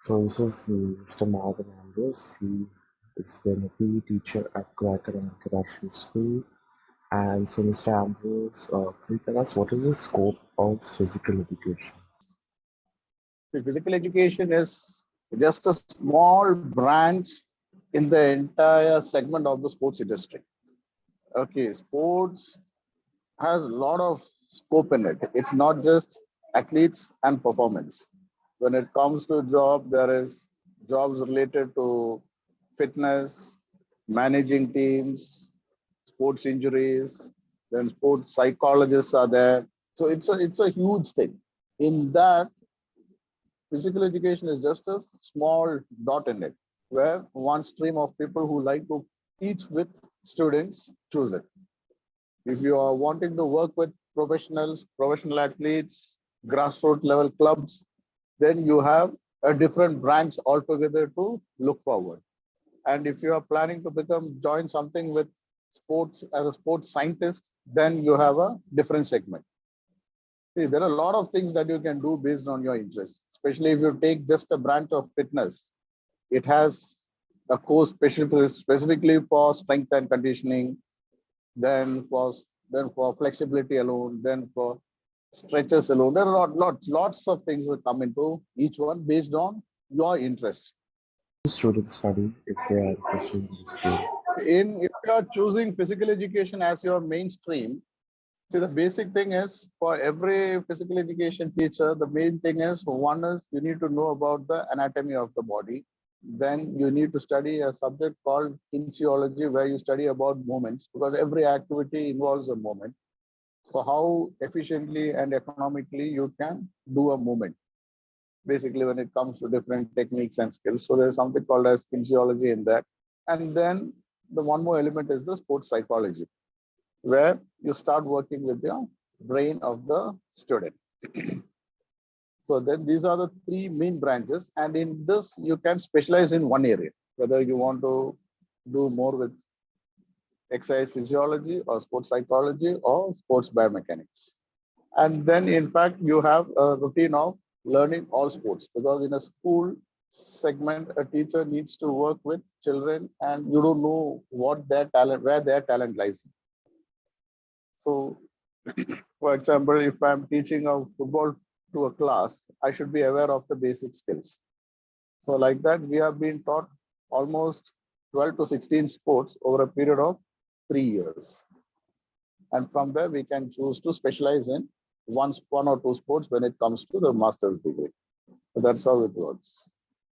So this is Mr. Marvin Ambrose. He has been a PE teacher at Kodaikanal International School. And so, Mr. Ambrose, can you tell us what is the scope of physical education? The physical education is just a small branch in the entire segment of the sports industry. Okay, sports has a lot of scope in it. It's not just athletes and performance. When it comes to job, there is jobs related to fitness, managing teams, sports injuries, then sports psychologists are there. So it's a huge thing. In that, physical education is just a small dot in it, where one stream of people who like to teach with students choose it. If you are wanting to work with professionals, professional athletes, grassroots level clubs, then you have a different branch altogether to look forward. And if you are planning to join something with sports as a sports scientist, then you have a different segment. See, there are a lot of things that you can do based on your interests, especially if you take just a branch of fitness. It has a course specifically for strength and conditioning, then for flexibility alone, then for stretches alone. There are lots of things that come into each one based on your interest. Students study if they are interested in this field. If you are choosing physical education as your mainstream, see, the basic thing is for every physical education teacher, the main thing is one is you need to know about the anatomy of the body. Then you need to study a subject called kinesiology, where you study about movements, because every activity involves a movement. So how efficiently and economically you can do a movement, basically when it comes to different techniques and skills. So there's something called as kinesiology in that. And then the one more element is the sports psychology, where you start working with the brain of the student. So then these are the three main branches. And in this, you can specialize in one area, whether you want to do more with exercise physiology or sports psychology or sports biomechanics. And then in fact, you have a routine of learning all sports, because in a school segment, a teacher needs to work with children and you don't know what their talent, where their talent lies. So for example, if I'm teaching a football to a class, I should be aware of the basic skills. So like that, we have been taught almost 12 to 16 sports over a period of 3 years. And from there, we can choose to specialize in one or two sports when it comes to the master's degree. So that's how it works.